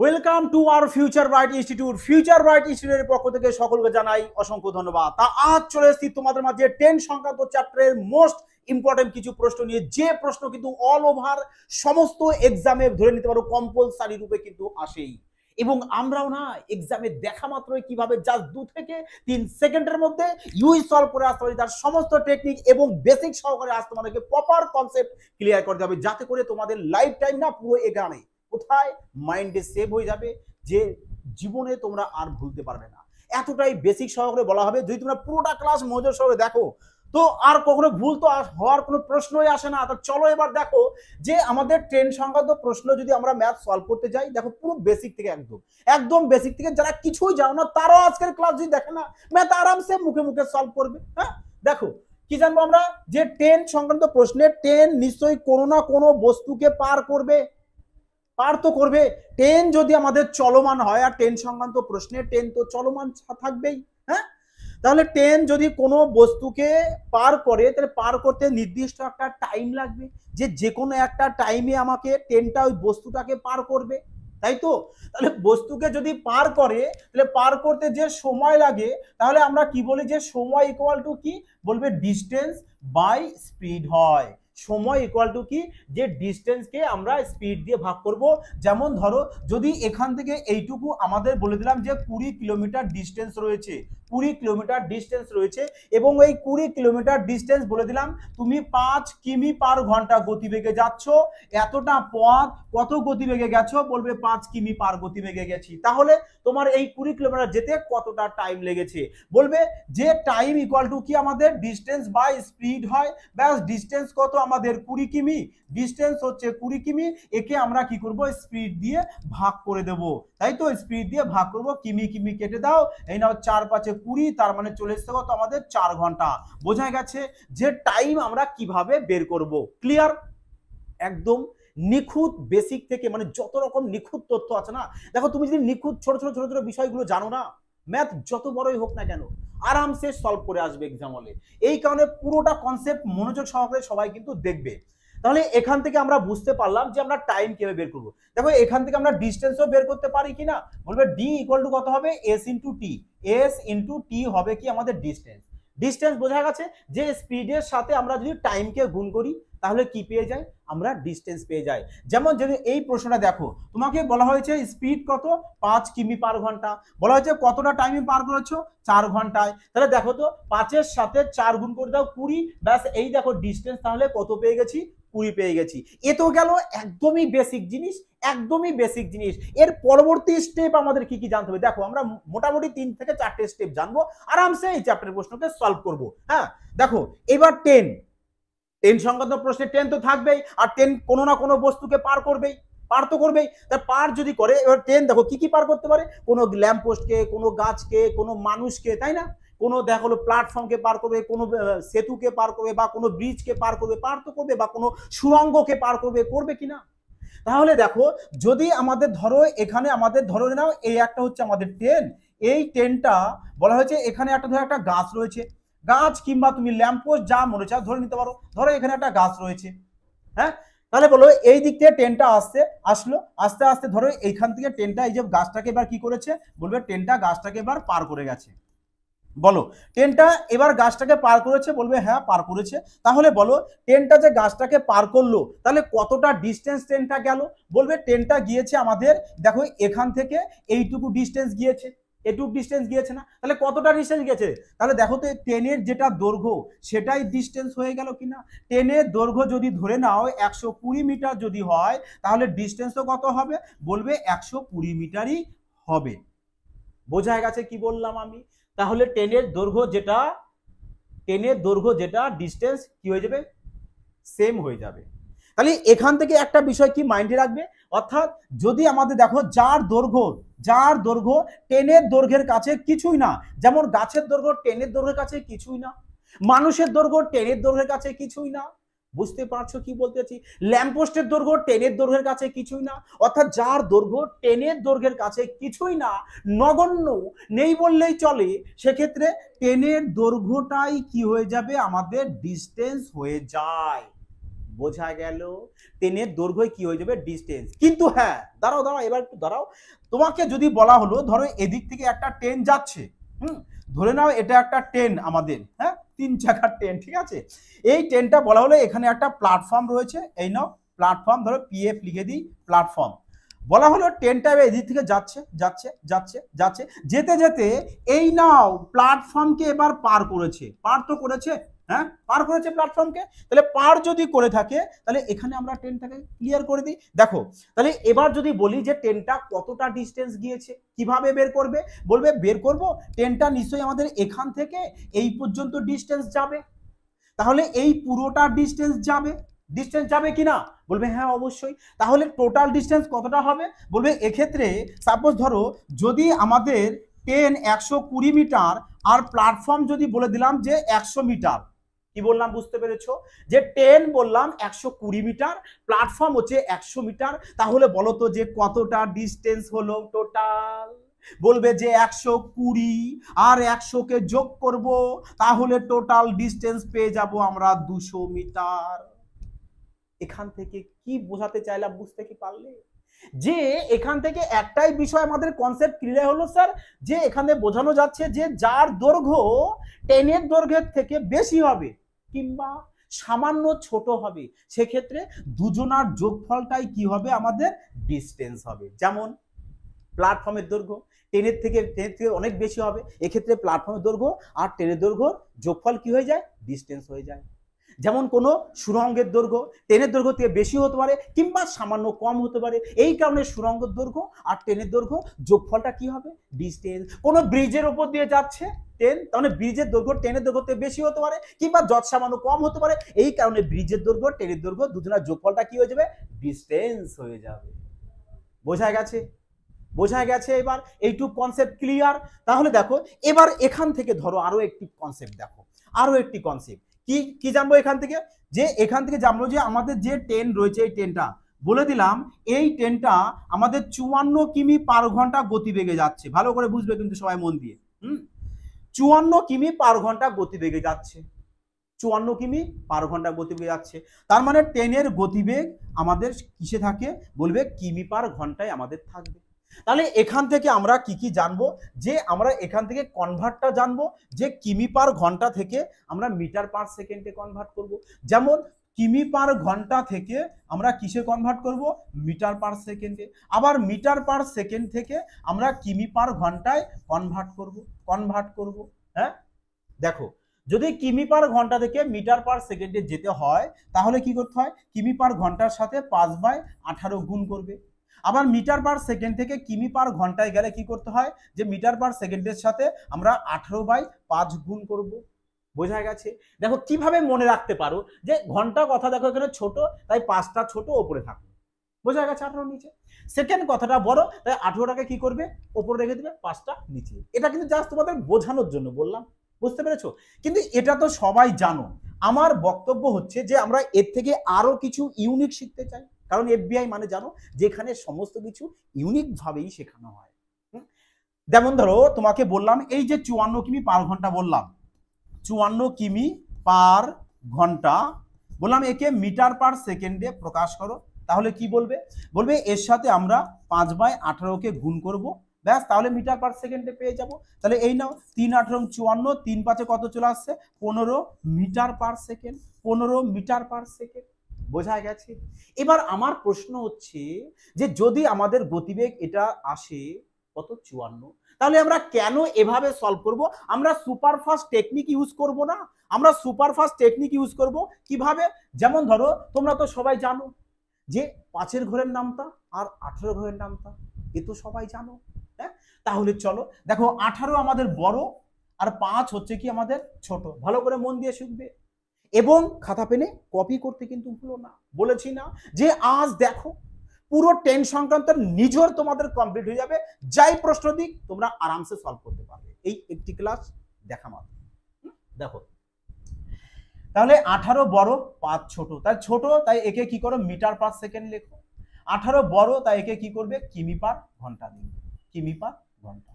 Welcome to our future bright institute. Future bright ইনস্টিটিউটের পক্ষ থেকে সকলকে জানাই অসংখ্য ধন্যবাদ। তা আজ চলে এসেছি তোমাদের মাঝে 10 সংক্রান্ত চ্যাপ্টারের মোস্ট ইম্পর্টেন্ট কিছু প্রশ্ন নিয়ে, যে প্রশ্ন কিন্তু অল ওভার সমস্ত এক্সামে ধরে নিতে পারো কম্পালসারি রূপে কিন্তু আসেই। এবং আমরাও না এক্সামে দেখা মাত্রই কিভাবে জাস্ট 2 থেকে 3 সেকেন্ডের মধ্যে ইউই সলভ করে আসতে পারি, তার সমস্ত টেকনিক এবং বেসিক সহকারে আজ তোমাদেরকে প্রপার কনসেপ্ট ক্লিয়ার করতে হবে, যাতে করে তোমাদের লাইফ টাইম না পুরো এখানে কোথায় মাইন্ডে সেভ হয়ে যাবে, যে জীবনে তোমরা আর ভুলতে পারবে না। এতটাই বেসিক সহকারে বলা হবে, যদি তোমরা পুরোটা ক্লাস মনোযোগ সহকারে দেখো তো আর কখনো ভুল তো হওয়ার কোনো প্রশ্নই আসে না। তো চলো এবার দেখো যে আমাদের 10 সংক্রান্ত প্রশ্ন যদি আমরা ম্যাথ সলভ করতে যাই, দেখো পুরো বেসিক থেকে একদম বেসিক থেকে, যারা কিছুই জানো না তারাও আজকের ক্লাস যদি দেখে না, ম্যাথ আরামসে মুখে মুখে সলভ করবে। হ্যাঁ দেখো কি জানবো আমরা, যে 10 সংক্রান্ত প্রশ্নে 10 নিশ্চয়ই কোনো না কোনো বস্তুকে পার করবে, পার তো করবে। 10 যদি আমাদের চলমান হয়, আর 10 সংক্রান্ত প্রশ্নে 10 তো চলমান থাকবেই। হ্যাঁ তাহলে 10 যদি কোনো বস্তুকে পার করে, তাহলে পার করতে নির্দিষ্ট একটা টাইম লাগবে, যে কোনো একটা টাইমে আমাকে 10টা ওই বস্তুটাকে পার করবে, তাই তো? তাহলে বস্তুকে যদি পার করে, তাহলে পার করতে যে সময় লাগে, তাহলে আমরা কি বলি, যে সময় ইকুয়াল টু কি বলবে, ডিস্টেন্স বাই স্পিড হয়। সময় ইকুয়াল টু কি, যে ডিস্টেন্সকে আমরা স্পিড দিয়ে ভাগ করব। যেমন ধরো যদি এখান থেকে এইটুকু আমাদের বলে দিলাম যে 20 কিলোমিটার ডিস্টেন্স রয়েছে, 20 কিলোমিটার ডিস্টেন্স রয়েছে, এবং এই 20 কিলোমিটার ডিস্টেন্স বলে দিলাম তুমি 5 কিমি পার ঘন্টা গতিবেগে যাচ্ছ, এতটা পথ কত গতিবেগে গেছো, বলবে 5 কিমি পার গতিবেগে গেছি। তাহলে তোমার এই 20 কিলোমিটার যেতে কতটা টাইম লেগেছে, বলবে যে টাইম ইকুয়াল টু কি আমাদের ডিস্টেন্স বাই স্পিড হয়। ব্যাস ডিস্টেন্স কত আমাদের 20 কিমি, ডিস্টেন্স হচ্ছে 20 কিমি, একে আমরা কি করব, স্পিড দিয়ে ভাগ করে দেব, তাই তো? স্পিড দিয়ে ভাগ করব, কিমি কিমি কেটে দাও, এই নাও 4 5 20, তার মানে চলে এসছে কত আমাদের 4 ঘন্টা। বোঝা গেছে যে টাইম আমরা কিভাবে বের করব। ক্লিয়ার? একদম নিখুঁত বেসিক থেকে, মানে যত রকম নিখুঁত তথ্য আছে না, দেখো তুমি যদি নিখুঁত ছোট ছোট ছোট ছোট বিষয়গুলো জানো না, ম্যাথ যত বড়ই হোক না কেন আরামসে সলভ করে আসবে এক্সাম হলে। এই কারণে পুরোটা কনসেপ্ট মনোযোগ সহকারে সবাই কিন্তু দেখবে। তাহলে এখান থেকে আমরা বুঝতে পারলাম যে আমরা টাইম কিভাবে বের করবো। দেখো এখান থেকে আমরা ডিস্টেন্সও বের করতে পারি কিনা, বলবে ডি ইকুয়াল টু কত হবে, S into T. S into T হবে কি আমাদের ডিস্টেন্স। ডিস্টেন্স বোঝা গেছে, যে স্পিডের সাথে আমরা যদি টাইমকে গুণ করি তাহলে কি পেয়ে যাই, আমরা ডিস্টেন্স পেয়ে যাই। যেমন যদি এই প্রশ্নটা দেখো, তোমাকে বলা হয়েছে স্পিড কত, 5 কিমি পার ঘন্টা, বলা হয়েছে কতটা টাইমে পার করেছো, 4 ঘন্টায়। তাহলে দেখো তো 5-এর সাথে 4 গুণ করে দাও 20, ব্যাস এই দেখো ডিস্টেন্স তাহলে কত পেয়ে গেছি, 20 পেয়ে গেছি। এ তো গেল একদমই বেসিক জিনিস, একদমই বেসিক জিনিস। এর পরবর্তী স্টেপ আমাদের কি কি জানতে হবে, দেখো আমরা মোটামুটি 3 থেকে 4টে স্টেপ জানবো, আরামসে এই চ্যাপ্টারের প্রশ্নকে সলভ করব। হ্যাঁ দেখো এবার 10 সংক্রান্ত প্রশ্নে 10 তো থাকবেই, আর 10 কোনো না কোনো বস্তুকে পার করবেই, পার তো করবেই। তা পার যদি করে, এবার 10 দেখো কি কি পার করতে পারে, কোনো ল্যাম্প পোস্টকে, কোনো গাছকে, কোনো মানুষকে, তাই না? কোনো দেখো প্ল্যাটফর্মকে পার করবে, কোনো সেতুকে পার করবে, বা কোনো ব্রিজকে পার করবে, পার তো করবে, বা কোনো সুড়ঙ্গকে পার করবে, করবে কিনা? তাহলে দেখো যদি আমাদের ধরো এখানে আমাদের ধরো নাও এই একটা হচ্ছে আমাদের 10, এই 10টা বলা হয়েছে এখানে একটা ধরো একটা গাছ রয়েছে, গাছ কিংবা তুমি ল্যাম্পপোস্ট যা মনে চাও ধরে নিতে পারো, ধরো এখানে একটা গাছ রয়েছে। হ্যাঁ তাহলে বলো এই দিক থেকে 10টা আসলো, আস্তে আস্তে ধরো এইখান থেকে 10টা এই যে গাছটাকে এবার কি করেছে, বলবে 10টা গাছটাকে এবার পার করে গেছে। বলো 10টা এবার গাছটাকে পার করেছে, বলবে হ্যাঁ পার করেছে। তাহলে বলো 10টা যে গাছটাকে পার করলো, তাহলে কতটা ডিস্টেন্স 10টা গেল, বলবে 10টা গিয়েছে আমাদের, দেখো এখান থেকে এইটুকু ডিস্টেন্স গিয়েছে, এটুকু ডিস্টেন্স গিয়েছে না, তাহলে কতটা ডিস্টেন্স গেছে, তাহলে দেখো তো 10-এর যেটা দৈর্ঘ্য সেটাই ডিস্টেন্স হয়ে গেল কিনা। 10-এর দৈর্ঘ্য যদি ধরে নাও 120 মিটার যদি হয়, তাহলে ডিস্টেন্সও কত হবে, বলবে 120 মিটারই হবে। বোঝা গেছে কি বললাম আমি? তাহলে 10-এর দৈর্ঘ্য যেটা ডিস্টেন্স কি হয়ে যাবে, সেম হয়ে যাবে। তাহলে এখান থেকে একটা বিষয় কি মাইন্ডে রাখবে, অর্থাৎ যদি আমাদের দেখো যার দৈর্ঘ্য 10-এর দৈর্ঘ্যের কাছে কিছুই না, যেমন গাছের দৈর্ঘ্য 10-এর দৈর্ঘ্যের কাছে কিছুই না, মানুষের দৈর্ঘ্য 10-এর দৈর্ঘ্যের কাছে কিছুই না। বুঝতে পারছো কি বলতে চাচ্ছি? ল্যাম্পপোস্টের দৈর্ঘ্য 10-এর দৈর্ঘ্যের কাছে কিছুই না, অর্থাৎ যার দৈর্ঘ্য 10-এর দৈর্ঘ্যের কাছে কিছুই না, নগণ্য, নেই বললেই চলে, সেক্ষেত্রে 10-এর দৈর্ঘ্যটাই কি হয়ে যাবে, আমাদের ডিস্টেন্স হয়ে যায়। বোঝা গেল ট্রেনের দৈর্ঘ্য কি হয়ে যাবে ডিস্টেন্স। কিন্তু হ্যাঁ দাঁড়াও দাঁড়াও এবার একটু দাঁড়াও, তোমাকে যদি বলা হলো ধরো এদিক থেকে একটা ট্রেন যাচ্ছে, ধরে নাও এটা একটা ট্রেন আমাদের, হ্যাঁ 3 চাকার ট্রেন, ঠিক আছে। এই ট্রেনটা বলা হলো এখানে একটা প্ল্যাটফর্ম রয়েছে, এই নাও প্ল্যাটফর্ম, ধরো পিএফ লিখে দিই প্ল্যাটফর্ম। বলা হলো ট্রেনটা এদিক থেকে যাচ্ছে যাচ্ছে যাচ্ছে যাচ্ছে, যেতে যেতে এই নাও প্ল্যাটফর্মকে এবার পার করেছে, পার তো করেছে, হ্যাঁ পার করেছে প্ল্যাটফর্মকে। তাহলে পার যদি করে থাকে তাহলে এখানে আমরা ট্রেনটাকে ক্লিয়ার করে দিই। দেখো তাহলে এবার যদি বলি যে ট্রেনটা কতটা ডিস্টেন্স গিয়েছে, কিভাবে বের করবে, বলবে বের করব ট্রেনটা নিশ্চয়ই আমাদের এখান থেকে এই পর্যন্ত ডিস্টেন্স যাবে, তাহলে এই পুরোটা ডিস্টেন্স যাবে, ডিস্টেন্স যাবে কিনা, বলবে হ্যাঁ অবশ্যই। তাহলে টোটাল ডিস্টেন্স কতটা হবে, বলবে এক্ষেত্রে সাপোজ ধরো যদি আমাদের ট্রেন 120 মিটার আর প্ল্যাটফর্ম যদি বলে দিলাম যে 100 মিটার, কি বললাম বুঝতে পেরেছো, যে ট্রেন বললাম 120 মিটার, প্ল্যাটফর্ম হচ্ছে 100 মিটার, তাহলে বলো তো যে কতটা ডিস্টেন্স হলো টোটাল, বলবে যে 120 আর 100 কে যোগ করব, তাহলে টোটাল ডিস্টেন্স পেয়ে যাব আমরা 200 মিটার। এখান থেকে কি বোঝাতে চাইলাম বুঝতে কি পারলে, যে এখান থেকে একটাই বিষয় আমাদের কনসেপ্ট ক্লিয়ার হলো স্যার, যে এখানে বোঝানো যাচ্ছে যে যার দৈর্ঘ্য ট্রেনের দৈর্ঘ্যের থেকে বেশি হবে কিংবা সামান্য ছোট হবে, সেক্ষেত্রে দুজনার যোগফলটাই কি হবে আমাদের ডিস্টেন্স হবে। যেমন প্ল্যাটফর্মের দৈর্ঘ্য ট্রেনের থেকে অনেক বেশি হবে, এক্ষেত্রে প্ল্যাটফর্মের দৈর্ঘ্য আর ট্রেনের দৈর্ঘ্য যোগফল কি হয়ে যায়, ডিস্টেন্স হয়ে যায়। যেমন কোনো সুড়ঙ্গের দৈর্ঘ্য ট্রেনের দৈর্ঘ্য থেকে বেশি হতে পারে কিংবা সামান্য কম হতে পারে, এই কারণে সুড়ঙ্গের দৈর্ঘ্য আর ট্রেনের দৈর্ঘ্য যোগফলটা কি হবে, ডিস্টেন্স। কোনো ব্রিজের উপর দিয়ে যাচ্ছে ট্রেন, তাহলে ব্রিজের দৈর্ঘ্য ট্রেনের দৈর্ঘ্য থেকে বেশি হতে পারে কিংবা যত সামান্য কম হতে পারে, এই কারণে ব্রিজের দৈর্ঘ্য ট্রেনের দৈর্ঘ্য দুজনের যোগফলটা কি হয়ে যাবে, ডিস্টেন্স হয়ে যাবে। বোঝা গেছে, বোঝা গেছে এবার এইটুকু কনসেপ্ট ক্লিয়ার। তাহলে দেখো এবার এখান থেকে ধরো আরো একটি কনসেপ্ট দেখো, আরো একটি কনসেপ্ট কি কি জানবো এখান থেকে, যে এখান থেকে জানবো যে আমাদের যে ট্রেন রয়েছে এই ট্রেনটা বলে দিলাম এই ট্রেনটা আমাদের 54 কিমি পার ঘন্টা গতিবেগে যাচ্ছে, ভালো করে বুঝবে কিন্তু সবাই মন দিয়ে। 54 কিমি পার ঘন্টা গতিবেগে যাচ্ছে, 54 কিমি পার ঘন্টা গতিবেগে যাচ্ছে, তার মানে ট্রেনের গতিবেগ আমাদের কিসে থাকে, বলবে কিমি পার ঘন্টায় আমাদের থাকবে। তাহলে এখান থেকে আমরা কি কি জানবো, যে আমরা এখান থেকে কনভার্টটা জানবো, যে কিমি পার ঘন্টা থেকে আমরা মিটার পার সেকেন্ডে কনভার্ট করব। যেমন কিমি পার ঘন্টা থেকে আমরা কিসে কনভার্ট করব, মিটার পার সেকেন্ডে, আবার মিটার পার সেকেন্ড থেকে আমরা কিমি পার ঘন্টায় কনভার্ট করব। হ্যাঁ দেখো যদি কিমি পার ঘন্টা থেকে মিটার পার সেকেন্ডে যেতে হয় তাহলে কি করতে হয়, কিমি পার ঘন্টার সাথে 5/18 গুণ করবে। আবার মিটার পার সেকেন্ড থেকে কিমি পার ঘন্টায় গেলে কি করতে হয়, যে মিটার পার সেকেন্ডের সাথে আমরা 18/5 গুণ করব। বোঝা গেছে, দেখো কিভাবে মনে রাখতে পারো, যে ঘন্টা কথা দেখো এখানে ছোট তাই 5টা ছোট ওপরে থাকবে, বোঝা গেছে 18 নিচে। সেকেন্ড কথাটা বড় তাই 18টাকে কি করবে ওপরে রেখে দেবে, 5টা নিচে। এটা কিন্তু জাস্ট তোমাদের বোঝানোর জন্য বললাম, বুঝতে পেরেছো। কিন্তু এটা তো সবাই জানো, আমার বক্তব্য হচ্ছে যে আমরা এর থেকে আরো কিছু ইউনিক শিখতে চাই, কারণ এফবিআই মানে জানো যেখানে সমস্ত কিছু ইউনিক ভাবেই শেখানো হয়। যেমন ধরো তোমাকে বললাম এই যে 54 কিমি পার ঘন্টা বললাম, 54 কিমি পার ঘন্টা বললাম, একে মিটার পার সেকেন্ডে প্রকাশ করো, তাহলে কি বলবে, বলবে এর সাথে আমরা 5/18কে গুণ করব, ব্যাস তাহলে মিটার পার সেকেন্ডে পেয়ে যাব। তাহলে এই নাও 3×18 54, 3×5 কত চলে আসছে 15 metre per second, 15 metre per second. বোঝা গেছে। এবার আমার প্রশ্ন হচ্ছে যে যদি আমাদের গতিবেগ এটা আসে কত 54, তাহলে আমরা কেন এভাবে সলভ করব, আমরা সুপারফাস্ট টেকনিক ইউজ করব না, আমরা সুপারফাস্ট টেকনিক ইউজ করব কিভাবে, যেমন ধরো তোমরা তো সবাই জানো যে 5-এর ঘরের নামতা আর 18 ঘরের নামতা, এ তো সবাই জানো। হ্যাঁ তাহলে চলো দেখো 18 আমাদের বড় আর 5 হচ্ছে কি আমাদের ছোট, ভালো করে মন দিয়ে শিখবে এবং খাতা পেনে কপি করতে কিন্তু ভুলো না। বলেছি না যে আজ দেখো পুরো 10 সংক্রান্ত নিজের তোমাদের কমপ্লিট হয়ে যাবে, যাই প্রশ্ন দিক তোমরা আরামসে সলভ করতে পারবে এই একটি ক্লাস দেখা মাত্র। দেখো তাহলে 18 বড় 5 ছোট, তাই ছোট তাই একে কি করো মিটার পার সেকেন্ড লেখো, 18 বড় তাই একে কি করবে কিমি পার ঘন্টা লিখবে, কিমি পার ঘন্টা।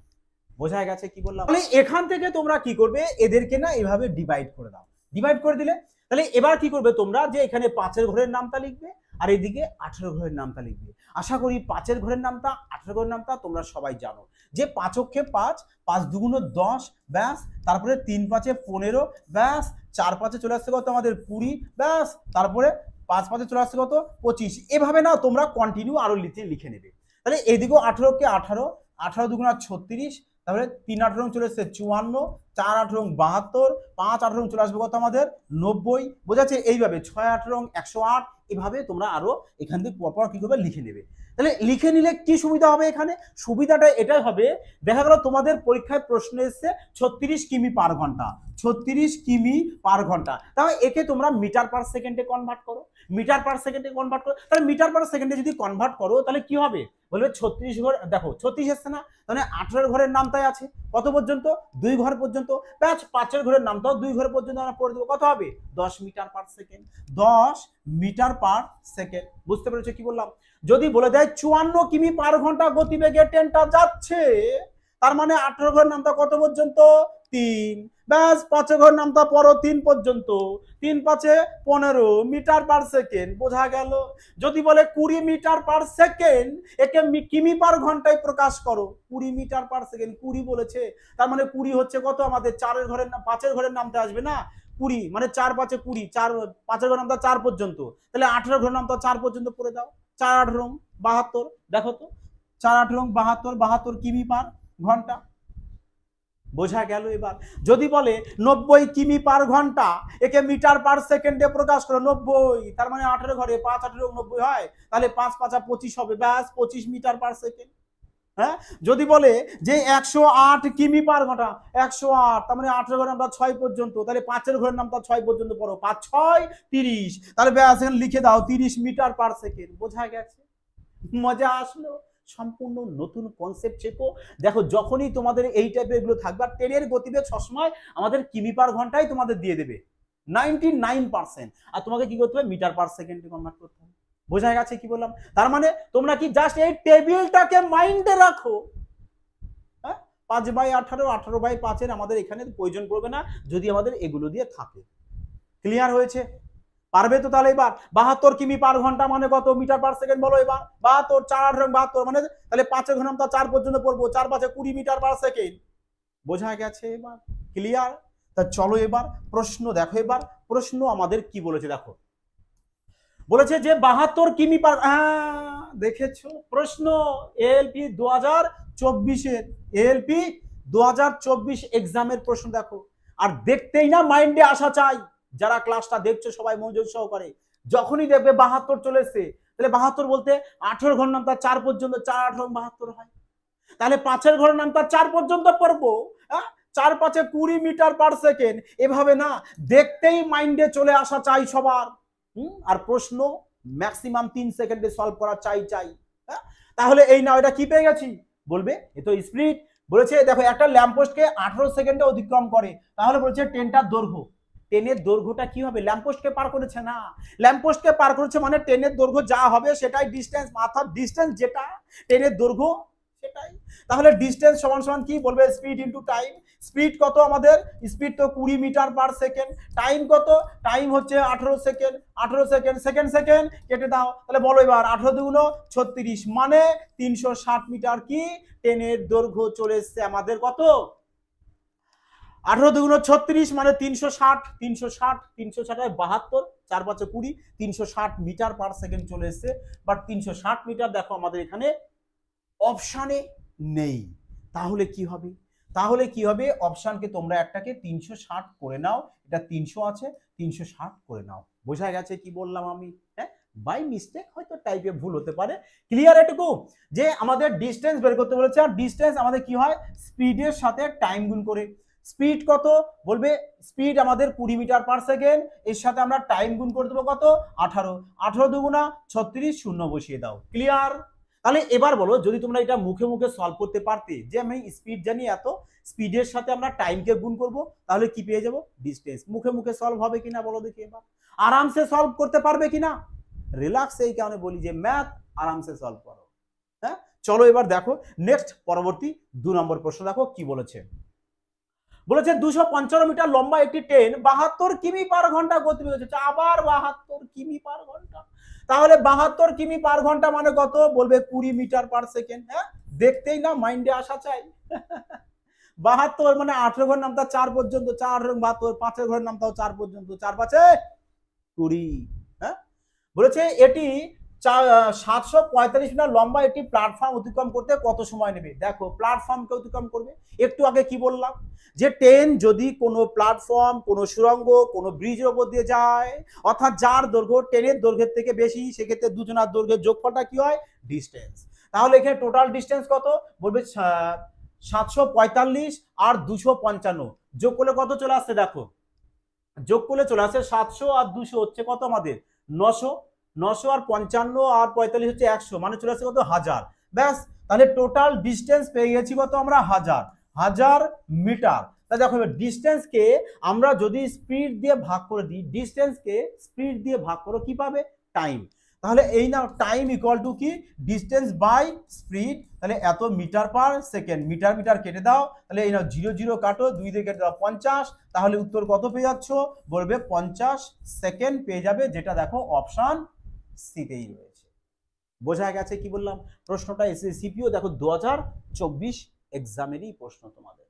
বোঝা গেছে কি বললাম। তাহলে এখান থেকে তোমরা কি করবে, এদেরকে না এভাবে ডিভাইড করে দাও, ডিভাইড করে দিলে তাহলে এবার কি করবে তোমরা, যে এখানে 5-এর ঘরের নামটা লিখবে আর এইদিকে 18 ঘরের নামটা লিখবে। আশা করি 5-এর ঘরের নামটা 18 ঘরের নামটা তোমরা সবাই জানো, যে 5 অক্ষে 5, 5 দুগুণ 10, ব্যাস, তারপরে 3 5-এ 15, ব্যাস, 4 5-এ চলে আসছে কত আমাদের 20, ব্যাস, তারপরে 5 5-এ চলে আসছে কত 25। এভাবে না তোমরা কন্টিনিউ আরো লিখে নেবে। তাহলে এইদিকেও 18কে 18, 18 দুগুণ 36, তাহলে 3 18 চলে এসছে 54, 4 18 72, 5 18 চলে আসবে কত আমাদের 90, বোঝাচ্ছে এইভাবে 6 18 108, এভাবে তোমরা আরো এখান থেকে পরপর কি করবে লিখে নেবে। তাহলে লিখে নিলে কি সুবিধা হবে, এখানে সুবিধাটা এটাই হবে, দেখা গেল তোমাদের পরীক্ষায় প্রশ্ন এসছে 36 কিমি পার ঘন্টা, 36 কিমি পার ঘন্টা, তাহলে একে তোমরা মিটার পার সেকেন্ডে কনভার্ট করো, মিটার পার সেকেন্ডে কনভার্ট করো। তাহলে মিটার পার সেকেন্ডে যদি কনভার্ট করো তাহলে কি হবে, বলবে 36 ঘর, দেখো 36 এসছে না, তাহলে 18 ঘরের নামটাই আছে কত পর্যন্ত 2 ঘর পর্যন্ত, ব্যাচ 5-এর ঘরের নামটাও 2 ঘর পর্যন্ত আমরা পড়ে দেবো, কত হবে 10 metre per second, 10 metre per second. বুঝতে পেরেছো কি বললাম? যদি বলে দেয় 54 কিমি পার ঘন্টা গতিবেগে ট্রেনটা যাচ্ছে, তার মানে 18 ঘরের নামটা কত পর্যন্ত 3, ব্যাস 5 ঘরের নামটা পড়ো 3 পর্যন্ত, 3 5-এ 15 মিটার পার সেকেন্ড, বোঝা গেল? যদি বলে 20 মিটার পার সেকেন্ড, একে কিমি পার ঘন্টায় প্রকাশ করো, 20 মিটার পার সেকেন্ড, 20 বলেছে, তার মানে 20 হচ্ছে কত আমাদের 4-এর ঘরের নাম, 5-এর ঘরের নামটা আসবে না 20, মানে 4 5-এ 20, 4 5-এর ঘরের নামটা 4 পর্যন্ত, তাহলে 18 ঘরের নামটা 4 পর্যন্ত পড়ে দাও, 4 18 72, দেখো তো 4 18 72, 72 কিমি পার ঘন্টা, বোঝা গেল? এবার যদি বলে 90 কিমি পার ঘন্টা, একে মিটার পার সেকেন্ডে প্রকাশ করো 90, তার মানে 18 ঘরে 5 18 90 হয়, তাহলে 5 5 25 হবে, ব্যাস 25 মিটার পার সেকেন্ড। হ্যাঁ, যদি বলে যে 108 কিমি পার ঘন্টা, 108, তার মানে 18 ঘরের নামটা 6 পর্যন্ত, তাহলে 5-এর ঘরের নামটা 6 পর্যন্ত পড়ো, 5 6 30, তাহলে ব্যাস এখানে লিখে দাও 30 মিটার পার সেকেন্ড। বোঝা গেছে? মজা আসলো? সম্পূর্ণ নতুন কনসেপ্ট শেখো। দেখো যখনই তোমাদের এই টাইপের এগুলো থাকবে, আর ট্রেনের গতিবেগ সবসময় আমাদের কিমি পার ঘন্টায় তোমাদের দিয়ে দেবে 99%, আর তোমাকে কি করতে হবে মিটার পার সেকেন্ডে কনভার্ট করতে হবে। বোঝা গেছে কি বললাম? তার মানে তোমরা কি জাস্ট এই টেবিলটাকে মাইন্ডে রাখো, 5/18, 18/5-এর আমাদের এখানে প্রয়োজন পড়বে না যদি আমাদের এগুলো দিয়ে থাকে। ক্লিয়ার হয়েছে? পারবে তো? তাহলে এবার 72 কিমি পার ঘন্টা মানে কত মিটার পার সেকেন্ড বলো এবার? 72, 4 18 72, মানে তাহলে 5-এর ঘর নামটা 4 পর্যন্ত পড়বো, 4 5-এ 20 মিটার পার সেকেন্ড। বোঝা গেছে এবার? ক্লিয়ার? তা চলো এবার প্রশ্ন দেখো, এবার প্রশ্ন আমাদের কি বলেছে দেখো, বলেছে যে 72 কিমি পার, দেখেছো প্রশ্ন এএলপি 2024-এর, এএলপি 2024 এক্সামের প্রশ্ন দেখো, আর দেখতেই না মাইন্ডে আসা চাই। যারা ক্লাসটা দেখছো সবাই মনোযোগ সহকারে, যখনই দেখবে 72 চলে এসছে, তাহলে 72 বলতে 18 ঘর নামটা 4 পর্যন্ত, 4 18 72 হয়, তাহলে 5-এর ঘর নামটা 4 পর্যন্ত পড়বো, 4 5-এ 20 মিটার পার সেকেন্ড, এভাবে না দেখতেই মাইন্ডে চলে আসা চাই সবার। আর প্রশ্ন ম্যাক্সিমাম 3 সেকেন্ডে সলভ করা চাই। তাহলে এই না, এটা কি পেয়ে গেছি, বলবে এ তো স্পিড। বলেছে দেখো একটা ল্যাম্পপোস্টকে 18 সেকেন্ডে অতিক্রম করে, তাহলে বলছে ট্রেনটার দৈর্ঘ্য, ট্রেনের দৈর্ঘ্যটা কি হবে, ল্যাম্পপোস্টকে পার করেছে না, ল্যাম্পপোস্টকে পার করেছে মানে ট্রেনের দৈর্ঘ্য যা হবে সেটাই ডিস্টেন্স, অর্থাৎ ডিস্টেন্স যেটা ট্রেনের দৈর্ঘ্য সেটাই। তাহলে ডিস্টেন্স সমান সমান কি বলবে, স্পিড ইনটু টাইম। স্পিড কত আমাদের, স্পিড তো 20 মিটার পার সেকেন্ড, টাইম কত, টাইম হচ্ছে 18 সেকেন্ড, 18 সেকেন্ড, সেকেন্ড সেকেন্ড কেটে দাও, তাহলে বলো এবার 18 দুগুণ 36 মানে 360 মিটার কি ট্রেনের দৈর্ঘ্য চলে এসছে আমাদের কত, 18 দুগুণ 36 মানে 360, 360 360 72, 4 5-এ 20, 360 মিটার পার সেকেন্ড চলে এসছে। বাট 360 মিটার দেখো আমাদের এখানে অপশানে নেই, তাহলে কি হবে, তাহলে কি হবে, অপশানকে তোমরা একটাকে 360 করে নাও, এটা 300 আছে 360 করে নাও। বোঝা গেছে কি বললাম আমি? হ্যাঁ, বাই মিস্টেক হয়তো টাইপে ভুল হতে পারে। ক্লিয়ার এটুকু যে আমাদের ডিস্টেন্স বের করতে বলেছে, আর ডিস্টেন্স আমাদের কি হয়, স্পিডের সাথে টাইম গুণ করে। স্পিড কত বলবে, স্পিড আমাদের 20 মিটার পার সেকেন্ড, এর সাথে আমরা টাইম গুণ করে দেবো কত 18, 18 দুগুণা 36, শূন্য বসিয়ে দাও। ক্লিয়ার? তাহলে এবার বলো, যদি তোমরা এটা মুখে মুখে সলভ করতে পারতে, যে আমি স্পিড জানি এত, স্পিডের সাথে আমরা টাইমকে গুণ করব, তাহলে কি পেয়ে যাব, ডিস্টেন্স। মুখে মুখে সলভ হবে কিনা বলো দেখি এবার, আরামসে সলভ করতে পারবে কিনা? রিল্যাক্স, এই কারণে বলি যে ম্যাথ আরামসে সলভ করো। হ্যাঁ, চলো এবার দেখো নেক্সট পরবর্তী 2 নম্বর প্রশ্ন দেখো কি বলেছে। বলেছে 255 মিটার লম্বা একটি ট্রেন 72 কিমি পার ঘন্টা গতিবেগে চলছে। আবার 72 কিমি পার ঘন্টা, তাহলে 72 কিমি পার ঘন্টা মানে কত? বলবে 20 মিটার পার সেকেন্ড। হ্যাঁ, দেখতেই না মাইন্ডে আসা চাই। 72 মানে 18 ঘরের নামতা 4 পর্যন্ত, 4 72, 5 ঘরের নামতাও 4 পর্যন্ত, 4 5 20। হ্যাঁ, বলেছে এটি 745 মিটার লম্বা একটি প্ল্যাটফর্ম অতিক্রম করতে কত সময় নেবে? দেখো প্ল্যাটফর্মকে অতিক্রম করবে, একটু আগে কি বললাম যে ট্রেন যদি কোনো প্ল্যাটফর্ম, কোনো সুড়ঙ্গ, কোনো ব্রিজের উপর দিয়ে যায়, অর্থাৎ যার দৈর্ঘ্য ট্রেনের দৈর্ঘ্যের থেকে বেশি, সেক্ষেত্রে দুজনের দৈর্ঘ্যের যোগফলটা কি হয়? ডিস্টেন্স। তাহলে এখানে টোটাল ডিস্টেন্স কত? বলবে 745 আর 255 যোগ করলে কত চলে আসছে? দেখো যোগ করলে চলে আসে 700 আর 200 হচ্ছে কত আমাদের? 900। 900 আর 55 আর 45 হচ্ছে 100, মানে চলে আসছে কত? 1000। ব্যাস, তাহলে টোটাল ডিস্টেন্স পেয়ে গেছি কত আমরা? 1000 মিটার। তাহলে দেখো ডিস্টেন্সকে আমরা যদি স্পিড দিয়ে ভাগ করে দিই, ডিস্টেন্সকে স্পিড দিয়ে ভাগ করো, কি পাবে? টাইম। তাহলে এই নাও টাইম ইকুয়াল টু কি? Distance by speed. তাহলে এত metre per second, metre metre কেটে দাও, তাহলে এই নাও 0 0 কাটো, 2 দিয়ে কেটে দাও 50। তাহলে উত্তর কত পেয়ে যাচ্ছ? বলবে 50 সেকেন্ড পেয়ে যাবে, যেটা দেখো অপশন সিতেই রয়েছে। বোঝা গেছে কি বললাম? প্রশ্নটা এসএসসিপিও দেখো 2024 এক্সামেরই প্রশ্ন তোমাদের।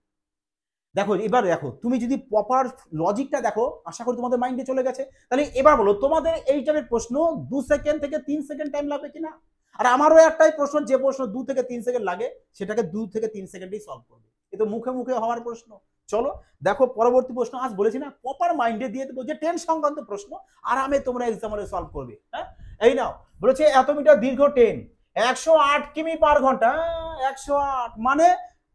দেখো এবার দেখো, তুমি যদি প্রপার লজিকটা দেখো, আশা করি তোমাদের মাইন্ডে চলে গেছে। তাহলে এবার বলো তোমাদের এই টাইপের প্রশ্ন 2 সেকেন্ড থেকে 3 সেকেন্ড টাইম লাগবে কিনা? আর আমারও একটাই প্রশ্ন, যে প্রশ্ন 2 থেকে 3 সেকেন্ড লাগে সেটাকে 2 থেকে 3 সেকেন্ডেই সলভ করবে। এ তো মুখে মুখে হওয়ার প্রশ্ন। চলো দেখো পরবর্তী প্রশ্ন, আজ বলেছি না প্রপার মাইন্ডে দিয়ে দেবো যে ট্রেন সংক্রান্ত প্রশ্ন আরামে তোমরা এক্সামে সলভ করবে। হ্যাঁ, এই নাও বলেছে এত মিটার দীর্ঘ ট্রেন 108 কিমি পার ঘন্টা। 108 মানে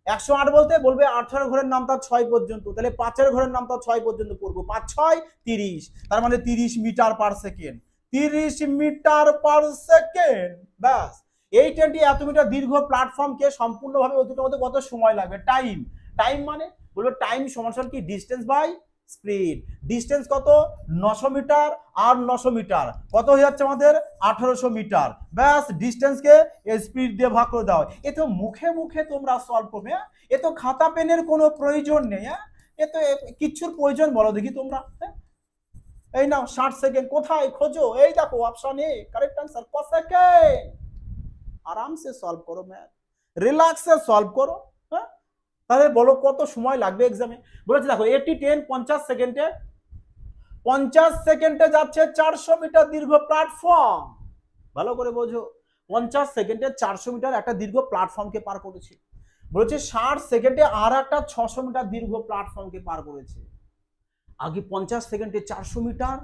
108 বলতে বলবে 18 ঘরের নামতা 6 পর্যন্ত, তাহলে 5 ঘরের নামতা 6 পর্যন্ত করবো, 5 6 30, তার মানে 30 metre per second. 30 metre per second. ব্যাস, এই ট্রেনটি এত মিটার দীর্ঘ প্ল্যাটফর্মকে সম্পূর্ণভাবে অতিক্রম করতে কত সময় লাগবে? টাইম। টাইম মানে বলবে টাইম সমান কি? Distance by speed. ডিস্টেন্স কত? 900 মিটার আর 900 মিটার কত হয়ে যাচ্ছে আমাদের? 1800 মিটার। ব্যাস, ডিস্টেন্সকে স্পিড দিয়ে ভাগ করে দাও। এ তো মুখে মুখে তোমরা সলভ করবে। এ তো খাতা পেনের কোনো প্রয়োজন নেই। এ তো কিচ্ছুর প্রয়োজন বলো দেখি তোমরা। এই নাও 60 সেকেন্ড কোথায় খোঁজো? এই দেখো অপশন এ কারেক্ট आंसर। কত সেকেন্ড? আরাম সে সলভ করো, ম্যাথ রিল্যাক্সে সলভ করো। হ্যাঁ, তাহলে বলো কত সময় লাগবে এক্সামে? বলেছে দেখো একটি ট্রেন 50 সেকেন্ডে যাচ্ছে 400 মিটার দীর্ঘ প্ল্যাটফর্ম। ভালো করে বোঝো, 50 সেকেন্ডে 400 মিটার একটা দীর্ঘ প্ল্যাটফর্মকে পার করেছে। বলেছে 60 সেকেন্ডে আর একটা 600 মিটার দীর্ঘ প্ল্যাটফর্মকে পার করেছে। আগে 50 সেকেন্ডে 400 মিটার,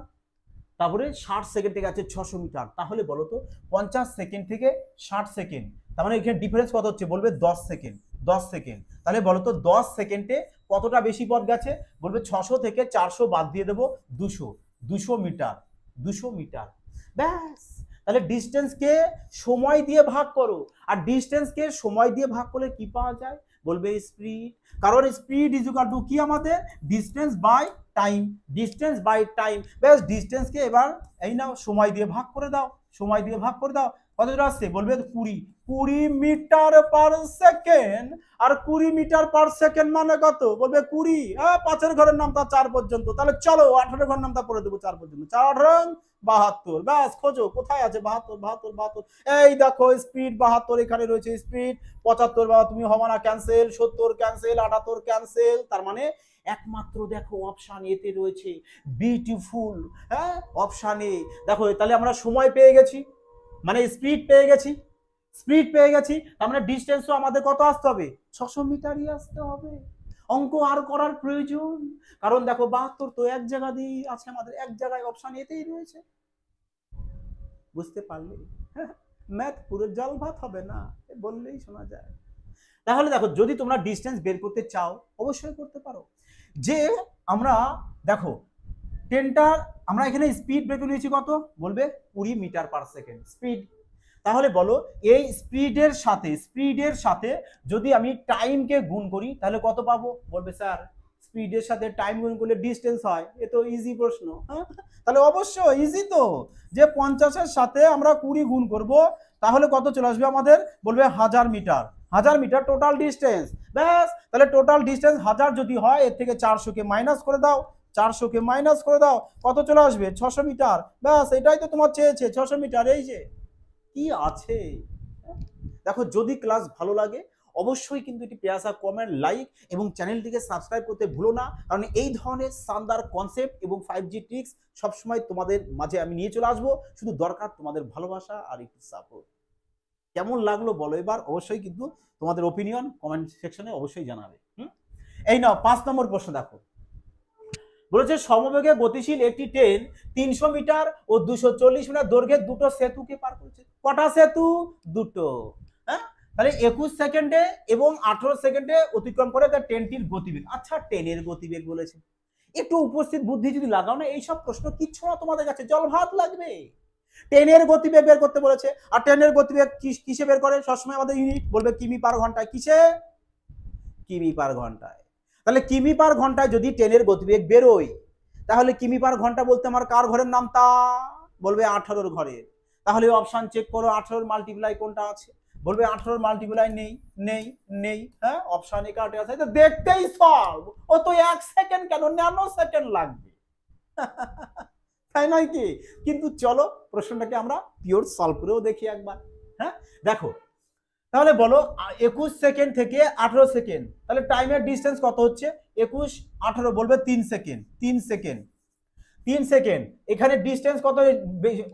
তারপরে 60 সেকেন্ড থেকে আছে 600 মিটার। তাহলে বলো তো 50 সেকেন্ড থেকে 60 সেকেন্ড, তার মানে এখানে ডিফারেন্স কত হচ্ছে? বলবে 10 সেকেন্ড। 10 সেকেন্ড, তাহলে বলো তো 10 সেকেন্ডে কতটা বেশি পথ গেছে? বলবে 600 থেকে 400 বাদ দিয়ে দেবো 200 মিটার। 200 মিটার। ব্যাস, তাহলে ডিস্টেন্সকে সময় দিয়ে ভাগ করো, আর ডিস্টেন্সকে সময় দিয়ে ভাগ করলে কি পাওয়া যায়? বলবে স্পিড। কারণ স্পিড ইজ ইকুয়াল টু কি আমাদের? Distance by time. Distance by time. ব্যাস, ডিস্টেন্সকে এবার এই নাও সময় দিয়ে ভাগ করে দাও। সময় দিয়ে ভাগ করে দাও, কতটা আসছে? বলবে 20 মিটার পার সেকেন্ড। আর 20 মিটার পার সেকেন্ড মানে কত? বলবে 20। 5 ঘরের নামতা 4 পর্যন্ত, তাহলে চলো 18 ঘরের নামতা পড়ে দেবো 4 পর্যন্ত। 4 18 72। ব্যাস, খোঁজো কোথায় আছে? 72। এই দেখো স্পিড 72 এখানে রয়েছে। স্পিড 75, বাবা তুমি হবে না, ক্যান্সেল। 70 cancel, 78 cancel. তার মানে একমাত্র দেখো অপশন এতে রয়েছে বিউটিফুল। হ্যাঁ, অপশন এ দেখো। তাহলে আমরা সময় পেয়ে গেছি, মানে স্পিড পেয়ে গেছি। তার মানে ডিস্টেন্সও আমাদের কত আসতে হবে? 600 মিটারই আসতে হবে। অঙ্ক আর করার প্রয়োজন, কারণ দেখো 72 তো এক জায়গা দিয়ে আছে আমাদের, এক জায়গায় অপশন এতেই রয়েছে। বুঝতে পারলে? ম্যাথ পুরো জল ভাত হবে না, বললেই শোনা যায়। তাহলে দেখো যদি তোমরা ডিস্টেন্স বের করতে চাও অবশ্যই করতে পারো। যে আমরা দেখো ট্রেনটার আমরা এখানে স্পিড বের করে নিয়েছি কত? বলবে 20 মিটার পার সেকেন্ড স্পিড। তাহলে বলো এই স্পিডের সাথে যদি আমি টাইমকে গুণ করি তাহলে কত পাবো? বলবে স্যার স্পিডের সাথে টাইম গুণ করলে ডিস্টেন্স হয়। এ তো ইজি প্রশ্ন। তাহলে অবশ্যই ইজি তো, যে 50-এর সাথে আমরা 20 গুণ করব, তাহলে কত চলে আসবে আমাদের? বলবে 1000 মিটার। 1000 metre total distance. ব্যাস, তাহলে টোটাল ডিস্টেন্স 1000 যদি হয়, এর থেকে 400 কে মাইনাস করে দাও, 400 কে মাইনাস করে দাও, কত চলে আসবে? 600 মিটার। ব্যাস, এটাই তো তোমার চেয়েছে, 600 মিটার। এই যে কি আছে। দেখো, যদি ক্লাস ভালো লাগে অবশ্যই কিন্তু এটি পেয়াসা কমেন্ট, লাইক এবং চ্যানেলটিকে সাবস্ক্রাইব করতে ভুলো না, কারণ এই ধরনের শানদার কনসেপ্ট এবং 5G ট্রিক্স সবসময় তোমাদের মাঝে আমি নিয়ে চলে আসবো। শুধু দরকার তোমাদের ভালোবাসা আর একটু সাপোর্ট। কেমন লাগলো বলো এবার, অবশ্যই কিন্তু তোমাদের ওপিনিয়ন কমেন্ট সেকশনে অবশ্যই জানাবে। এই নাও 5 নম্বর প্রশ্ন। দেখো, বলেছে সমবেগে গতিশীল একটি ট্রেন 300 মিটার ও 240 মিটার দৈর্ঘ্যের দুটো সেতুকে পার করেছে। কটা সেতু? দুটো। হ্যাঁ, তাহলে 21 সেকেন্ডে এবং 18 সেকেন্ডে অতিক্রম করে তার ট্রেনটির গতিবেগ। আচ্ছা, ট্রেনের গতিবেগ বলেছে, একটু উপস্থিত বুদ্ধি যদি লাগাও না, এইসব প্রশ্ন কিচ্ছু না তোমাদের কাছে, জল ভাত লাগবে। ট্রেনের গতিবেগ বের করতে বলেছে, আর ট্রেনের গতিবেগ কিসে বের করে? সবসময় আমাদের ইউনিট বলবে কিমি পার ঘন্টায়। কিসে? কিমি পার ঘন্টায়। তাহলে কিমি পার ঘন্টায় যদি ট্রেনের গতিবেগ বেরোয়, তাহলে কিমি পার ঘন্টা বলতে আমার কার ঘরের নাম? তা বলবে 18 ঘরের। তাহলে অপশন চেক করো, 18 মাল্টিপ্লাই কোনটা আছে? বলবে 18 মাল্টিপ্লাই নেই, নেই, নেই। হ্যাঁ, অপশন এ কাটে আছে, তো দেখতেই সলভ। ও তো 1 সেকেন্ড কেন, ন্যানো সেকেন্ড লাগবে। তাই নয় কি? কিন্তু চলো প্রশ্নটাকে আমরা পিওর সলভ করেও দেখি একবার। হ্যাঁ, দেখো, তাহলে বলো 21 সেকেন্ড থেকে 18 সেকেন্ড, তাহলে টাইমের ডিস্টেন্স কত হচ্ছে? 21 18, বলবে 3 সেকেন্ড। 3 second, 3 second. এখানে ডিস্টেন্স কত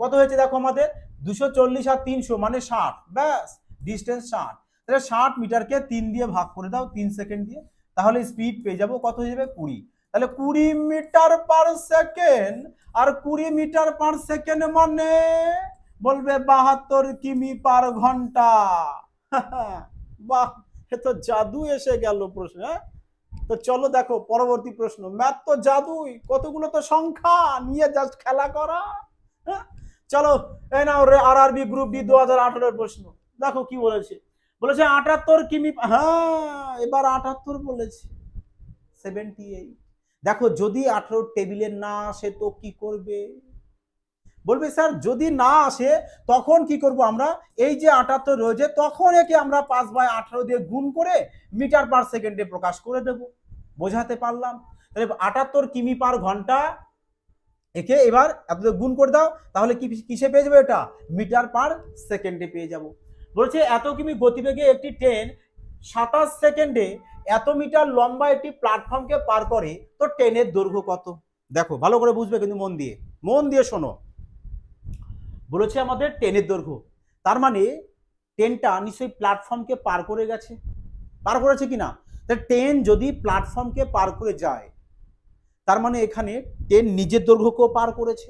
কত হয়েছে? দেখো আমাদের 240 আর 300 মানে 60। ব্যাস, ডিস্টেন্স 60। তাহলে 60 মিটারকে 3 দিয়ে ভাগ করে দাও 3 সেকেন্ড দিয়ে, তাহলে স্পিড পেয়ে যাবো কত হয়ে যাবে? 20। তাহলে 20 মিটার পার সেকেন্ড, আর 20 মিটার পার সেকেন্ড মানে বলবে 72 কিমি পার ঘন্টা। বাহ, এ তো জাদু এসে গেল প্রশ্ন। তো চলো দেখো পরবর্তী প্রশ্ন। ম্যাথ তো জাদুই, কতগুলো তো সংখ্যা নিয়ে জাস্ট খেলা করা। চলো, এই নাও আরআরবি গ্রুপ ডি 2018 প্রশ্ন। দেখো কি বলেছে, বলেছে 78 কিমি। হ্যাঁ, এবার 78 বলেছে, 78। দেখো, যদি 18 টেবিলে না আসে তো কি করবে? বলবে স্যার যদি না আসে তখন কি করব আমরা? এই যে 78 রয়েছে, তখন একে আমরা 5/18 দিয়ে গুণ করে মিটার পার সেকেন্ডে প্রকাশ করে দেব। বোঝাতে পারলাম? তাহলে 78 কিমি পার ঘন্টা, একে এবার এত গুণ করে দাও, তাহলে কি কিসে পেয়ে যাবে? এটা মিটার পার সেকেন্ডে পেয়ে যাব। বলছে এত কিমি গতিবেগে একটি ট্রেন 27 সেকেন্ডে এত মিটার লম্বা একটি প্ল্যাটফর্মকে পার করে, তো ট্রেনের দৈর্ঘ্য কত? দেখো ভালো করে বুঝবে কিন্তু, মন দিয়ে শোনো। বলেছে আমাদের ট্রেনের দৈর্ঘ্য, তার মানে ট্রেনটা নিশ্চয়ই প্ল্যাটফর্মকে পার করে গেছে। পার করেছে কিনা? ট্রেন যদি প্ল্যাটফর্মকে পার করে যায়, তার মানে এখানে ট্রেন নিজের দৈর্ঘ্যকেও পার করেছে,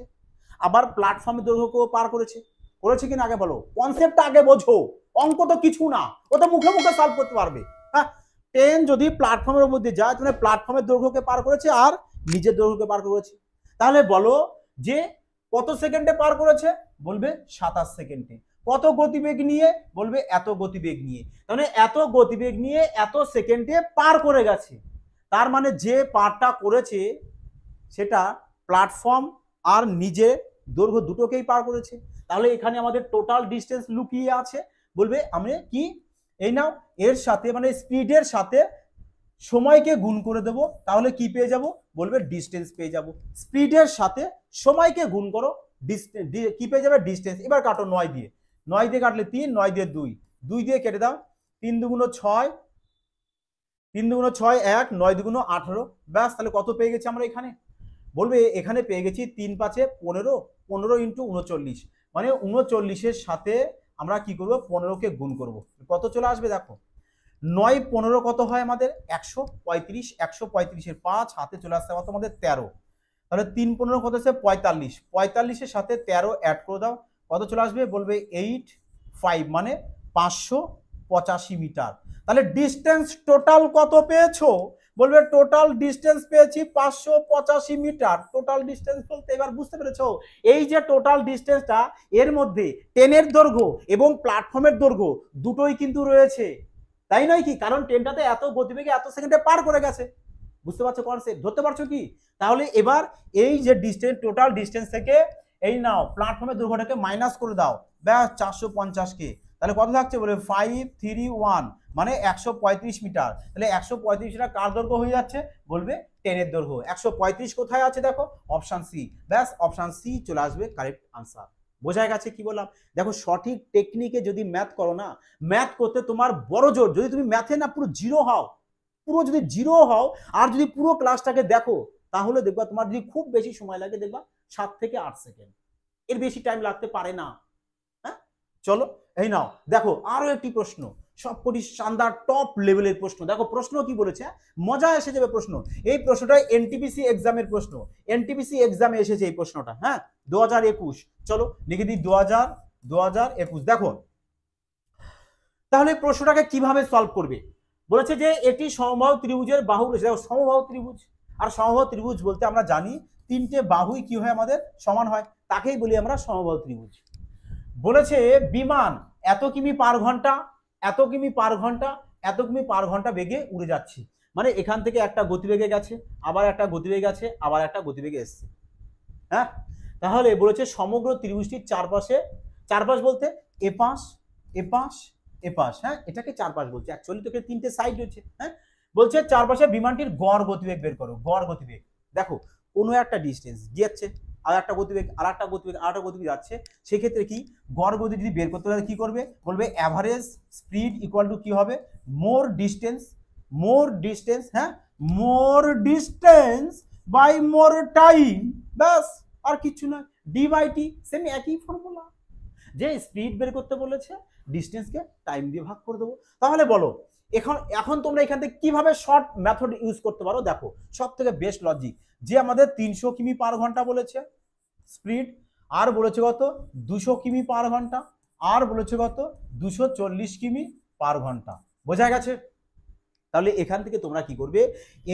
আবার প্ল্যাটফর্মের দৈর্ঘ্যকেও পার করেছে। করেছে কিনা আগে বলো, কনসেপ্টটা আগে বোঝো। অঙ্ক তো কিছু না, ও তো মুখে মুখে সলভ করতে পারবে। হ্যাঁ, ট্রেন যদি প্ল্যাটফর্মের মধ্যে যায়, তাহলে প্ল্যাটফর্মের দৈর্ঘ্যকে পার করেছে আর নিজের দৈর্ঘ্যকে পার করেছে। তাহলে বলো যে কত সেকেন্ডে পার করেছে? বলবে 27 সেকেন্ডে। কত গতিবেগ নিয়ে? বলবে এত গতিবেগ নিয়ে। তাহলে এত গতিবেগ নিয়ে এত সেকেন্ডে পার করে গেছে, তার মানে যে পারটা করেছে সেটা প্ল্যাটফর্ম আর নিজে দৈর্ঘ্য দুটোকেই পার করেছে। তাহলে এখানে আমাদের টোটাল ডিস্টেন্স লুকিয়ে আছে। বলবে আমি কি, এই নাও, এর সাথে মানে স্পিডের সাথে সময়কে গুণ করে দেব, তাহলে কি পেয়ে যাব? বলবে ডিস্টেন্স পেয়ে যাব। স্পিডের সাথে সময়কে গুণ করো, কি পেয়ে যাবে? ডিস্টেন্স। এবার কাটো 9 দিয়ে, 9 দিয়ে কাটলে 3, 9 দিয়ে 2, 2 দিয়ে কেটে দাও, 3 দুগুণ 6, 3 দুগুণ 6 1, 9 দুগুণ 18। ব্যাস, তাহলে কত পেয়ে গেছি আমরা এখানে? বলবে এখানে পেয়ে গেছি 3 5 15, 15 ইন্টু 39, মানে 39-এর সাথে আমরা কি করব? 15কে গুণ করব। কত চলে আসবে? দেখো 9 15 কত হয় আমাদের? 135। 135-এর 5 হাতে চলে আসছে কত আমাদের? 13। তাহলে 3 15 কত আছে? 45। 45-এর সাথে 13 অ্যাড করে দাও, কত চলে আসবে? বলবে 85, মানে 585 মিটার। তাহলে ডিস্টেন্স টোটাল কত পেয়েছো? বলবে টোটাল ডিস্টেন্স পেয়েছি 585 মিটার। টোটাল ডিস্টেন্স বলতে এবার বুঝতে পেরেছো, এই যে টোটাল ডিস্টেন্সটা, এর মধ্যে ট্রেনের দৈর্ঘ্য এবং প্ল্যাটফর্মের দৈর্ঘ্য দুটোই কিন্তু রয়েছে, তাই নয় কি? কারণ ট্রেনটাতে এত গতিবেগে এত সেকেন্ডে পার করে গেছে। বুঝতে পারছো কনসেপ্ট? ধরতে পারছো কি? তাহলে এবার এই যে ডিস্টেন্স, টোটাল ডিস্টেন্স থেকে এই নাও প্ল্যাটফর্মের দৈর্ঘ্যটাকে মাইনাস করে দাও, ব্যাস 450 কে। তাহলে কত থাকছে বলে 531 মানে 135 মিটার। তাহলে 135 মিটার কার দৈর্ঘ্য হয়ে যাচ্ছে বলবে ট্রেনের দৈর্ঘ্য। 135 কোথায় আছে দেখো অপশন সি, ব্যাস অপশন সি চলে আসবে কারেক্ট আনসার। বোঝা গেছে কি বললাম? দেখো সঠিক টেকনিকে যদি ম্যাথ করো না, ম্যাথ করতে তোমার বড় জোর, যদি তুমি ম্যাথে না পুরো জিরো হও, পুরো যদি জিরো হও আর যদি পুরো ক্লাসটাকে দেখো, তাহলে দেখবা তোমার যদি খুব বেশি সময় লাগে দেখবা 7 থেকে 8 সেকেন্ড, এর বেশি টাইম লাগতে পারে না। হ্যাঁ চলো এই নাও দেখো আরো একটি প্রশ্ন, সবকটি শানদার টপ লেভেলের প্রশ্ন। দেখো প্রশ্ন কি বলেছে, মজা এসে যাবে প্রশ্ন। এই প্রশ্নটা এনটিপিসি এক্সামের প্রশ্ন, এনটিপিসি এক্সামে এসেছে এই প্রশ্নটা। হ্যাঁ 2021, চলো লিখে দিই 2021। দেখো তাহলে প্রশ্নটাকে কিভাবে সলভ করবে, বলেছে যে এটি সমবাহু ত্রিভুজের বাহু রয়েছে। দেখো সমবাহু ত্রিভুজ, আর সমবাহু ত্রিভুজ বলতে আমরা জানি তিনটে বাহুই কি হয় আমাদের সমান হয়, তাকেই বলি আমরা সমবাহু ত্রিভুজ। বলেছে বিমান এত কিমি পার ঘন্টা, এত কিমি পার ঘন্টা, এত কিমি পার ঘন্টা বেগে উড়ে যাচ্ছে, মানে এখান থেকে একটা গতিবেগে গেছে, আবার একটা গতিবেগে গেছে, আবার একটা গতিবেগে এসছে। হ্যাঁ তাহলে বলেছে সমগ্র ত্রিভুজটির চারপাশে, চারপাশ বলতে এপাশ এপাশ এপাশ, হ্যাঁ এটাকে চারপাশ বলছে, অ্যাকচুয়ালি তোকে তিনটে সাইড রয়েছে। হ্যাঁ বলছে চারপাশে বিমানটির গড় গতিবেগ বের করো, গড় গতিবেগ। দেখো কোনো একটা ডিস্টেন্স যাচ্ছে, আর একটা গতিবেগ, আর একটা গতিবেগ, আর একটা গতিবেগ যাচ্ছে, সেক্ষেত্রে কি গড় গতি যদি বের করতে হলে কি করবে বলবে অ্যাভারেজ স্পিড ইকুয়াল টু কি হবে মোর ডিস্টেন্স, মোর ডিস্টেন্স, হ্যাঁ মোর ডিস্টেন্স বাই মোর টাইম, ব্যাস আর কিছু না, ডি বাই টি, সেম একই ফর্মুলা। যে স্পিড বের করতে বলেছে ডিস্টেন্সকে টাইম দিয়ে ভাগ করে দেবো। তাহলে বলো এখন এখন তোমরা এখান থেকে কিভাবে শর্ট মেথড ইউজ করতে পারো, দেখো সব থেকে বেস্ট লজিক, যে আমাদের 300 কিমি পার ঘন্টা বলেছে স্পিড, আর বলেছে কত 200 কিমি পার ঘন্টা, আর বলেছে কত 240 কিমি পার ঘন্টা। বোঝা গেছে? তাহলে এখান থেকে তোমরা কি করবে,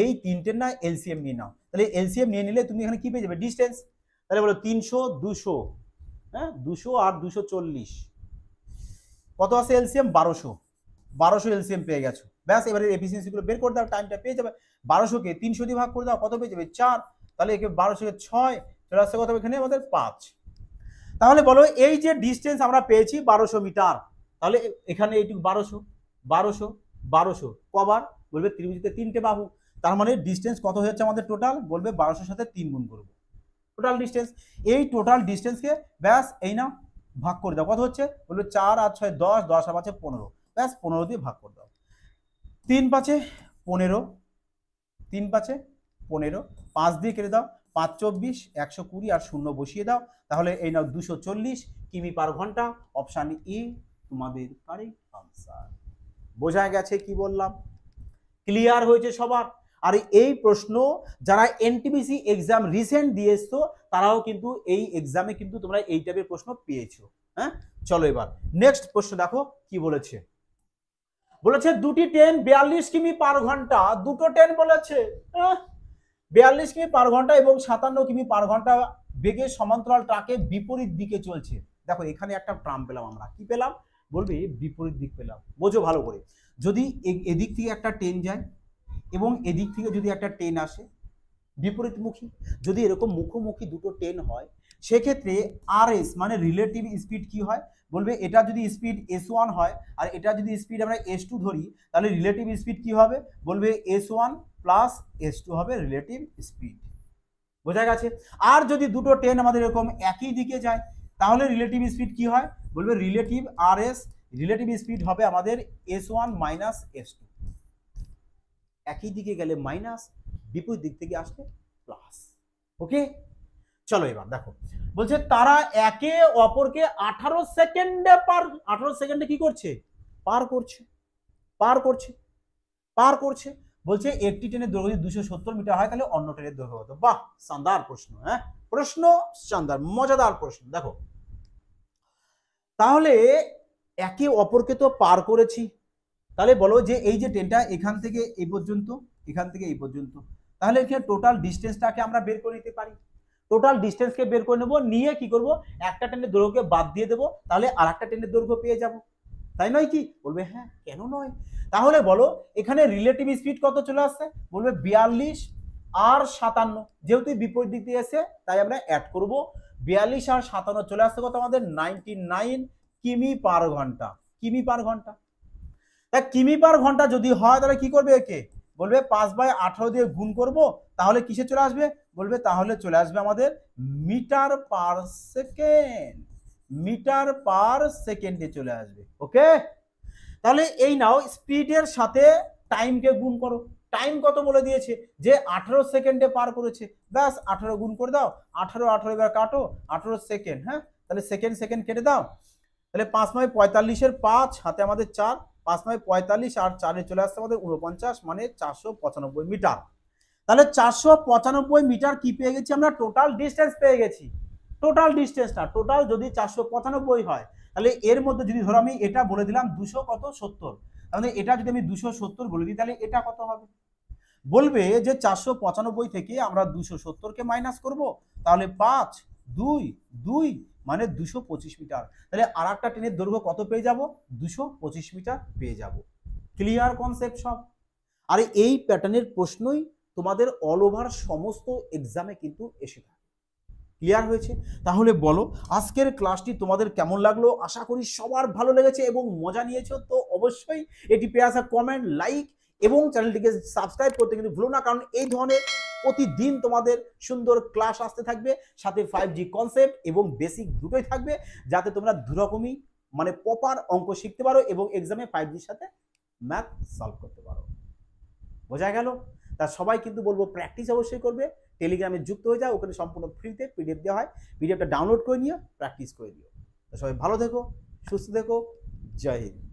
এই তিনটের না এলসিএম নিয়ে নাও। তাহলে এলসিএম নিয়ে নিলে তুমি এখানে কি পেয়ে যাবে ডিস্টেন্স। তাহলে বলো 300 200, হ্যাঁ 200 আর 240 কত আছে এলসিএম 1200, 1200 এলসিএম পেয়ে গেছো। ব্যাস এবারে এফিসিয়েন্সি গুলো বের করে দাও, টাইমটা পেয়ে যাবে। 1200 কে 300 দিয়ে ভাগ করে দাও, কত পেয়ে যাবে 4, তাহলে একে 1200 কে 6 চলে আসছে কত এখানে আমাদের 5। তাহলে বলো এই যে ডিস্টেন্স আমরা পেয়েছি 1200 মিটার, তাহলে এখানে এইটুকু 1200 1200 1200 কবার বলবে ত্রিভুজের তিনটে বাহু, তার মানে ডিস্টেন্স কত হয়ে যাচ্ছে আমাদের টোটাল বলবে 1200 সাথে 3 গুণ করব টোটাল ডিস্টেন্স। এই টোটাল ডিস্টেন্সকে ব্যাস এই না ভাগ করে দাও, কত হচ্ছে বলবে 4 আর 6 10, 10 আর 5 15, ব্যাস 15 দিয়ে ভাগ করে দাও। 3 5 15, 3 5 15, 5 দিয়ে কেটে দাও, 5 24 120 আর 0 বসিয়ে দাও, তাহলে এই নাও 240 কিমি পার ঘন্টা। অপশন ই তোমাদের কারেক্ট আনসার। বোঝা গেছে কি বললাম? ক্লিয়ার হয়েছে সবার? আর এই প্রশ্ন যারা এনটিপিসি এক্সাম রিসেন্ট দিয়ে এসছো তারাও কিন্তু এই এক্সামে কিন্তু তোমরা এই টাইপের প্রশ্ন পেয়েছো। হ্যাঁ চলো এবার নেক্সট প্রশ্ন দেখো কি বলেছে। বলেছে দুটি ট্রেন 42 কিমি পার ঘন্টা, দুটো ট্রেন বলেছে 42 কিমি পার ঘন্টা এবং 57 কিমি পার ঘন্টা বেগে সমান্তরাল ট্রাকে বিপরীত দিকে চলছে। দেখো এখানে একটা ট্রাম পেলাম, আমরা কি পেলাম বলবে বিপরীত দিক পেলাম। বোঝো ভালো করে, যদি এদিক থেকে একটা ট্রেন যায় এবং এদিক থেকে যদি একটা ট্রেন আসে বিপরীতমুখী, যদি এরকম মুখোমুখি দুটো ট্রেন হয়, সেক্ষেত্রে আর এস মানে রিলেটিভ স্পিড কি হয় বলবে, এটা যদি স্পিড s1 হয় আর এটা যদি স্পিড আমরা s2 ধরি, তাহলে রিলেটিভ স্পিড কি হবে বলবে s1 প্লাস s2 হবে রিলেটিভ স্পিড। বোঝা গেছে? আর যদি দুটো ট্রেন আমাদের এরকম একই দিকে যায় তাহলে রিলেটিভ স্পিড কি হয় বলবে রিলেটিভ আর এস, রিলেটিভ স্পিড হবে আমাদের s1 মাইনাস s2। একই দিকে গেলে মাইনাস, বিপরীত দিক থেকে আসলে প্লাস। ওকে চলো এবার দেখো বলছে তারা একে অপরকে 18 সেকেন্ডে পার, 18 সেকেন্ডে কি করছে পার করছে, পার করছে, পার করছে। বলছে একটি ট্রেনের দৈর্ঘ্য যদি 270 মিটার হয় তাহলে অন্য ট্রেনের দৈর্ঘ্য কত। বাহ শানদার প্রশ্ন, হ্যাঁ প্রশ্ন শানদার মজাদার প্রশ্ন। দেখো তাহলে একে অপরকে তো পার করেছি, তাহলে বলো যে এই যে ট্রেনটা এখান থেকে এই পর্যন্ত, এখান থেকে এই পর্যন্ত, তাহলে এখানে টোটাল ডিস্টেন্সটাকে আমরা বের করে নিতে পারি। টোটাল ডিস্টেন্সকে বের করে নেবো, নিয়ে কি করব একটা ট্রেনের দৈর্ঘ্যকে বাদ দিয়ে দেবো, তাহলে আর একটা ট্রেনের দৈর্ঘ্য পেয়ে যাব। তাই নয় কি বলবে হ্যাঁ কেন নয়। তাহলে বলো এখানে রিলেটিভ স্পিড কত চলে আসছে বলবে 42 আর 57, যেহেতু বিপরীত দিক দিয়ে এসে তাই আমরা অ্যাড করব 42 আর 57 চলে আসছে কত আমাদের 99 কিমি পার ঘন্টা। কিমি পার ঘন্টা। তা কিমি পার ঘন্টা যদি হয় তাহলে কি করবে, একে বলবে 5/18 দিয়ে গুণ করব, তাহলে কিসে চলে আসবে, বলবে তাহলে চলে আসবে আমাদের metre per second, metre per সেকেন্ডে চলে আসবে। ওকে, তাহলে এই নাও স্পিডের সাথে টাইমকে গুণ করো। টাইম কত বলে দিয়েছে, যে 18 সেকেন্ডে পার করেছে, ব্যাস 18 গুণ করে দাও, 18 এবার কাটো, 18 সেকেন্ড, হ্যাঁ তাহলে সেকেন্ড সেকেন্ড কেটে দাও, তাহলে 5×45 5 হাতে আমাদের 4, 5×45 আর 4 চলে আসছে আমাদের 49, মানে 495 মিটার। তাহলে 495 মিটার কি পেয়ে গেছি আমরা, টোটাল ডিস্টেন্স পেয়ে গেছি। টোটাল ডিস্টেন্স না, টোটাল যদি 495 হয়, তাহলে এর মধ্যে যদি ধরো আমি এটা বলে দিলাম 270, তাহলে এটা যদি আমি 270 বলে দিই, তাহলে এটা কত হবে, বলবে যে 495 থেকে আমরা 270কে মাইনাস করব, তাহলে 5 2 2 মানে 225 মিটার। তাহলে আর একটা ট্রেনের দৈর্ঘ্য কত পেয়ে যাব, 225 মিটার পেয়ে যাব। ক্লিয়ার কনসেপ্ট সব? আর এই প্যাটার্নের প্রশ্নই তোমাদের অল ওভার সমস্ত এক্সামে কিন্তু এসে থাকে। ক্লিয়ার হয়েছে? তাহলে বলো আজকের ক্লাসটি তোমাদের কেমন লাগলো, আশা করি সবার ভালো লেগেছে এবং মজা নিয়েছো। তো অবশ্যই এটি পেয়ে আসা কমেন্ট, লাইক এবং চ্যানেলটিকে সাবস্ক্রাইব করতে কিন্তু ভুলো না, কারণ এই ধরনের প্রতিদিন তোমাদের সুন্দর ক্লাস আসতে থাকবে, সাথে 5G কনসেপ্ট এবং বেসিক দুটোই থাকবে, যাতে তোমরা দুরকমই মানে প্রপার অঙ্ক শিখতে পারো এবং এক্সামে 5Gর সাথে ম্যাথ সলভ করতে পারো। বোঝা গেল? তা সবাই কিন্তু বলবো প্র্যাকটিস অবশ্যই করবে, টেলিগ্রামে যুক্ত হয়ে যাও, ওখানে সম্পূর্ণ ফ্রিতে পিডিএফ দেওয়া হয়, পিডিএফটা ডাউনলোড করে নিও, প্র্যাকটিস করে দিও। তো সবাই ভালো থেকো, সুস্থ থেকো, জয় হিন্দ।